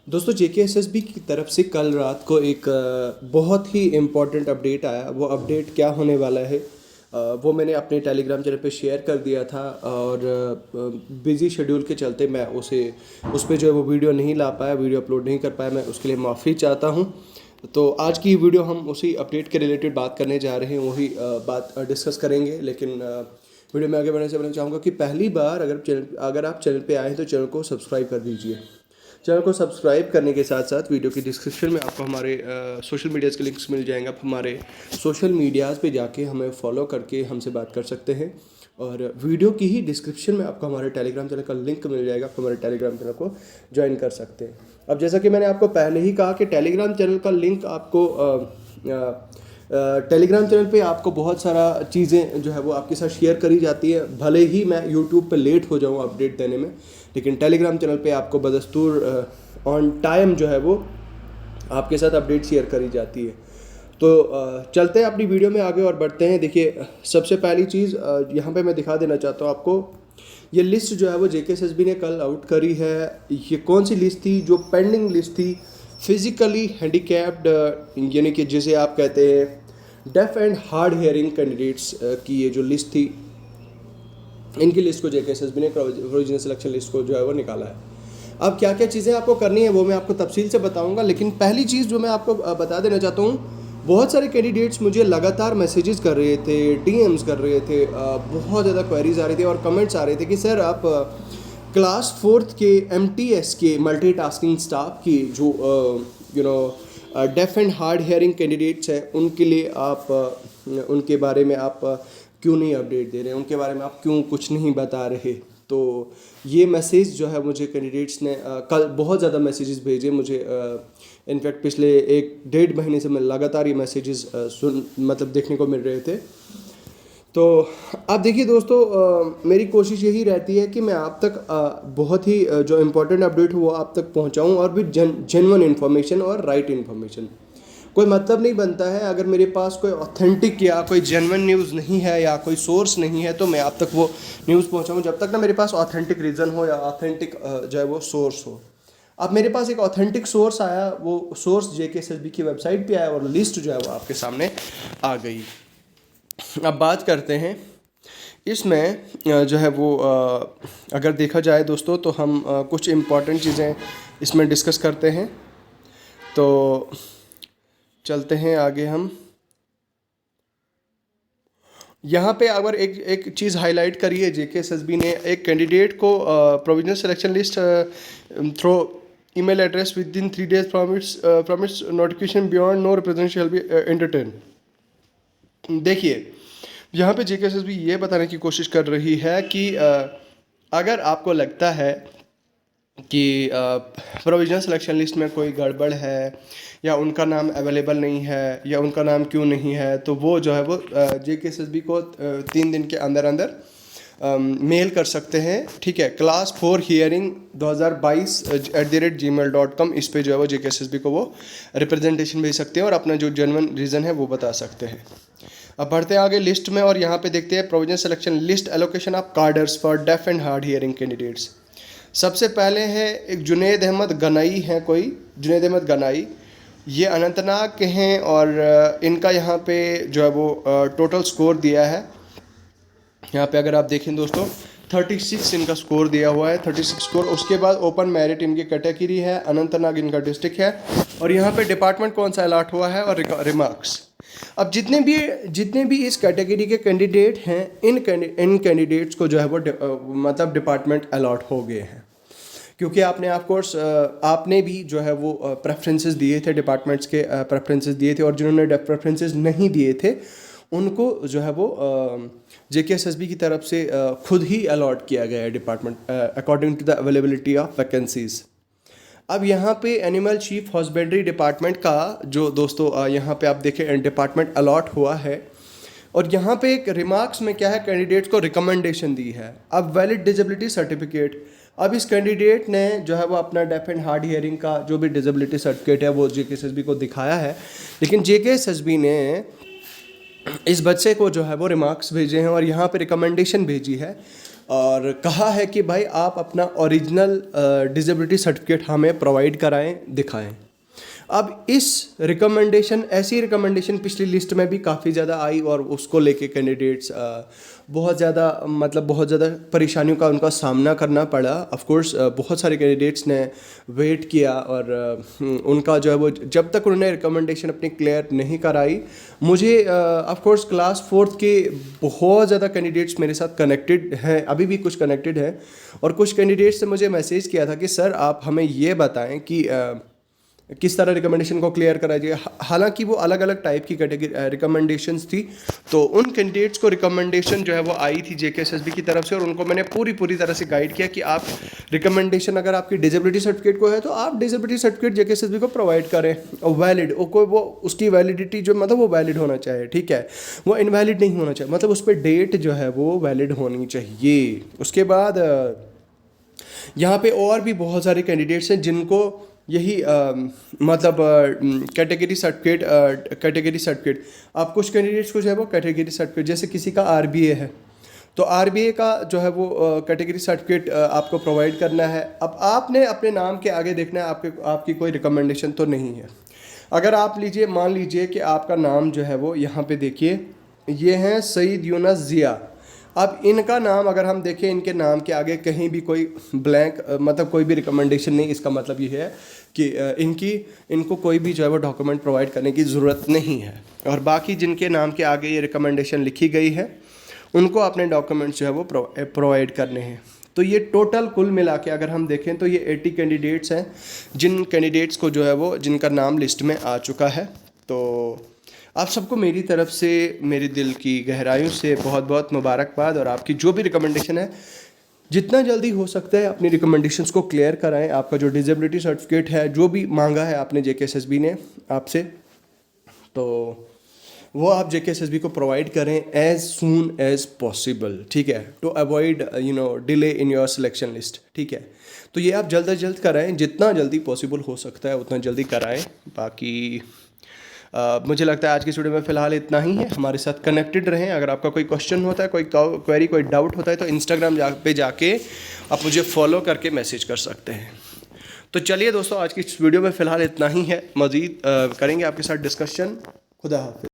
दोस्तों जेकेएसएसबी की तरफ से कल रात को एक बहुत ही इम्पोर्टेंट अपडेट आया। वो अपडेट क्या होने वाला है वो मैंने अपने टेलीग्राम चैनल पे शेयर कर दिया था और बिज़ी शेड्यूल के चलते मैं उस पर जो है वो वीडियो नहीं ला पाया, वीडियो अपलोड नहीं कर पाया। मैं उसके लिए माफ़ी चाहता हूँ। तो आज की वीडियो हम उसी अपडेट के रिलेटेड बात करने जा रहे हैं, वही बात डिस्कस करेंगे। लेकिन वीडियो में आगे बढ़ने से पहले चाहूँगा कि पहली बार अगर आप चैनल पे आए हैं तो चैनल को सब्सक्राइब कर दीजिए। चैनल को सब्सक्राइब करने के साथ साथ वीडियो की डिस्क्रिप्शन में आपको हमारे सोशल मीडियाज़ के लिंक्स मिल जाएंगे। आप हमारे सोशल मीडियाज़ पे जाके हमें फॉलो करके हमसे बात कर सकते हैं। और वीडियो की ही डिस्क्रिप्शन में आपको हमारे टेलीग्राम चैनल का लिंक मिल जाएगा, आप हमारे टेलीग्राम चैनल को ज्वाइन कर सकते हैं। अब जैसा कि मैंने आपको पहले ही कहा कि टेलीग्राम चैनल का लिंक आपको टेलीग्राम चैनल पे आपको बहुत सारा चीज़ें जो है वो आपके साथ शेयर करी जाती है। भले ही मैं यूट्यूब पे लेट हो जाऊँ अपडेट देने में, लेकिन टेलीग्राम चैनल पे आपको बदस्तूर ऑन टाइम जो है वो आपके साथ अपडेट शेयर करी जाती है। तो चलते हैं अपनी वीडियो में आगे और बढ़ते हैं। देखिए, सबसे पहली चीज़ यहाँ पे मैं दिखा देना चाहता हूँ आपको। ये लिस्ट जो है वो जेकेएसएसबी ने कल आउट करी है। ये कौन सी लिस्ट थी? जो पेंडिंग लिस्ट थी फिज़िकली हैंडीकैप्ड, यानी कि जिसे आप कहते हैं deaf and hard hearing candidates की ये जो लिस्ट थी, इनकी लिस्ट को जेकेएसएसबी ने प्रोविजनल सिलेक्शन लिस्ट को जो है वो निकाला है। अब क्या क्या चीज़ें आपको करनी है वो मैं आपको तफसील से बताऊंगा। लेकिन पहली चीज़ जो मैं आपको बता देना चाहता हूँ, बहुत सारे कैंडिडेट्स मुझे लगातार मैसेजेस कर रहे थे, डीएम्स कर रहे थे, बहुत ज़्यादा क्वेरीज आ रही थी और कमेंट्स आ रहे थे कि सर आप क्लास 4th के एमटीएस के मल्टीटास्किंग स्टाफ की जो deaf and hard hearing candidates हैं उनके लिए आप उनके बारे में आप क्यों नहीं अपडेट दे रहे हैं, उनके बारे में आप क्यों कुछ नहीं बता रहे। तो ये मैसेज जो है मुझे कैंडिडेट्स ने कल बहुत ज़्यादा मैसेजेस भेजे मुझे। इनफैक्ट पिछले 1-1.5 महीने से मैं लगातार ये मैसेजेस मतलब देखने को मिल रहे थे। तो अब देखिए दोस्तों, मेरी कोशिश यही रहती है कि मैं आप तक बहुत ही जो इम्पोर्टेंट अपडेट हो वो आप तक पहुंचाऊं और भी जेन्युइन इन्फॉर्मेशन और राइट इन्फॉर्मेशन। कोई मतलब नहीं बनता है अगर मेरे पास कोई ऑथेंटिक या कोई जेन्युइन न्यूज़ नहीं है या कोई सोर्स नहीं है तो मैं आप तक वो न्यूज़ पहुंचाऊं जब तक ना मेरे पास ऑथेंटिक रीज़न हो या ऑथेंटिक जो है वो सोर्स हो। अब मेरे पास एक ऑथेंटिक सोर्स आया, वो सोर्स जेकेएसएसबी की वेबसाइट पे आया और लिस्ट जो है वो आपके सामने आ गई। अब बात करते हैं इसमें जो है वो अगर देखा जाए दोस्तों तो हम कुछ इम्पॉर्टेंट चीज़ें इसमें डिस्कस करते हैं। तो चलते हैं आगे। हम यहाँ पे अगर एक चीज़ हाईलाइट करिए, जेकेएसएसबी ने एक कैंडिडेट को provisional selection list through email address within 3 days from its notification beyond no representation shall be entertain. देखिए, यहाँ पे जेकेएसएसबी ये बताने की कोशिश कर रही है कि अगर आपको लगता है कि प्रोविजनल सिलेक्शन लिस्ट में कोई गड़बड़ है या उनका नाम अवेलेबल नहीं है या उनका नाम क्यों नहीं है, तो वो जो है वो जेकेएसएसबी को 3 दिन के अंदर अंदर मेल कर सकते हैं। ठीक है, क्लास 4 हियरिंग 2022@gmail.com, इस पे जो है वो जेकेएसएसबी को वो रिप्रेजेंटेशन भेज सकते हैं और अपना जो जेन्युइन रीज़न है वो बता सकते हैं। अब बढ़ते हैं आगे लिस्ट में और यहाँ पे देखते हैं provisional selection list allocation of cadres for deaf and hard hearing candidates. सबसे पहले है एक जुनैद अहमद गनाई है, कोई जुनैद अहमद गनाई, ये अनंतनाग के हैं और इनका यहाँ पे जो है वो टोटल स्कोर दिया है। यहाँ पे अगर आप देखें दोस्तों 36 इनका स्कोर दिया हुआ है, 36 स्कोर। उसके बाद ओपन मेरिट इनकी कैटेगरी है, अनंतनाग इनका डिस्ट्रिक्ट है और यहाँ पे डिपार्टमेंट कौन सा अलॉट हुआ है और रिमार्क्स। अब जितने भी इस कैटेगरी के कैंडिडेट हैं इन कैंडिडेट्स को जो है वो मतलब डिपार्टमेंट अलॉट हो गए हैं, क्योंकि आपने ऑफ कोर्स आपने भी जो है वो प्रेफरेंसेस दिए थे, डिपार्टमेंट्स के प्रेफरेंसेस दिए थे और जिन्होंने प्रेफरेंसेस नहीं दिए थे उनको जो है वो जेकेएसएसबी की तरफ से खुद ही अलॉट किया गया है department according to the availability of vacancies. अब यहाँ पे एनिमल चीफ हस्बेंड्री डिपार्टमेंट का जो दोस्तों यहाँ पे आप देखें डिपार्टमेंट अलॉट हुआ है और यहाँ पे एक रिमार्क्स में क्या है, कैंडिडेट्स को रिकमेंडेशन दी है। अब वैलिड डिजेबिलिटी सर्टिफिकेट, अब इस कैंडिडेट ने जो है वो अपना डेफ एंड हार्ड हियरिंग का जो भी डिजेबिलिटी सर्टिफिकेट है वो जेकेएसएसबी को दिखाया है, लेकिन जेकेएसएसबी ने इस बच्चे को जो है वो रिमार्क्स भेजे हैं और यहाँ पे रिकमेंडेशन भेजी है। और कहा है कि भाई आप अपना ओरिजिनल डिसेबिलिटी सर्टिफिकेट हमें प्रोवाइड कराएं, दिखाएं। अब इस रिकमेंडेशन, ऐसी रिकमेंडेशन पिछली लिस्ट में भी काफ़ी ज़्यादा आई और उसको लेके कैंडिडेट्स बहुत ज़्यादा परेशानियों का उनका सामना करना पड़ा। ऑफ कोर्स बहुत सारे कैंडिडेट्स ने वेट किया और उनका जो है वो जब तक उन्होंने रिकमेंडेशन अपनी क्लियर नहीं कराई, मुझे ऑफ कोर्स क्लास 4th के बहुत ज़्यादा कैंडिडेट्स मेरे साथ कनेक्टेड हैं, अभी भी कुछ कनेक्टेड हैं, और कुछ कैंडिडेट्स ने मुझे मैसेज किया था कि सर आप हमें ये बताएं कि किस तरह रिकमेंडेशन को क्लियर करा जाए। हालांकि वो अलग अलग टाइप की कैटेगरी रिकमेंडेशंस थी, तो उन कैंडिडेट्स को रिकमेंडेशन जो है वो आई थी JKSSB की तरफ से, और उनको मैंने पूरी तरह से गाइड किया कि आप रिकमेंडेशन अगर आपकी डिसेबिलिटी सर्टिफिकेट को है तो आप डिसेबिलिटी सर्टिफिकेट JKSSB को प्रोवाइड करें, और वैलिड कोई वो उसकी वैलिडिटी जो मतलब वो वैलिड होना चाहिए, ठीक है, वो इनवैलिड नहीं होना चाहिए, मतलब उस पर डेट जो है वो वैलिड होनी चाहिए। उसके बाद यहाँ पे और भी बहुत सारे कैंडिडेट्स हैं जिनको यही मतलब कैटेगरी सर्टिफिकेट आप कुछ कैंडिडेट्स को जो है वो कैटेगरी सर्टिफिकेट, जैसे किसी का RBA है तो RBA का जो है वो कैटेगरी सर्टिफिकेट आपको प्रोवाइड करना है। अब आपने अपने नाम के आगे देखना है आपकी कोई रिकमेंडेशन तो नहीं है। अगर आप मान लीजिए कि आपका नाम जो है वो यहाँ पे देखिए, ये हैं सईद यूनुस ज़िया। अब इनका नाम अगर हम देखें, इनके नाम के आगे कहीं भी कोई ब्लैंक मतलब कोई भी रिकमेंडेशन नहीं, इसका मतलब ये है कि इनको कोई भी जो है वो डॉक्यूमेंट प्रोवाइड करने की ज़रूरत नहीं है। और बाकी जिनके नाम के आगे ये रिकमेंडेशन लिखी गई है उनको अपने डॉक्यूमेंट्स जो है वो प्रोवाइड करने हैं। तो ये टोटल कुल मिला के अगर हम देखें तो ये 80 कैंडिडेट्स हैं जिन कैंडिडेट्स को जो है वो जिनका नाम लिस्ट में आ चुका है। तो आप सबको मेरी तरफ से मेरे दिल की गहराइयों से बहुत बहुत मुबारकबाद, और आपकी जो भी रिकमेंडेशन है जितना जल्दी हो सकता है अपनी रिकमेंडेशंस को क्लियर कराएं। आपका जो डिसेबिलिटी सर्टिफिकेट है जो भी मांगा है आपने JKSSB ने आपसे, तो वो आप JKSSB को प्रोवाइड करें एज सून एज पॉसिबल, ठीक है, to avoid delay in your selection list, ठीक है। तो ये आप जल्द से जल्द कराएं, जितना जल्दी पॉसिबल हो सकता है उतना जल्दी कराएं। बाकी मुझे लगता है आज की इस वीडियो में फ़िलहाल इतना ही है। हमारे साथ कनेक्टेड रहें। अगर आपका कोई क्वेश्चन होता है, कोई क्वेरी, कोई डाउट होता है तो इंस्टाग्राम पे जाके आप मुझे फॉलो करके मैसेज कर सकते हैं। तो चलिए दोस्तों, आज की इस वीडियो में फ़िलहाल इतना ही है। मज़ीद करेंगे आपके साथ डिस्कशन। खुदा हाफ़िज़।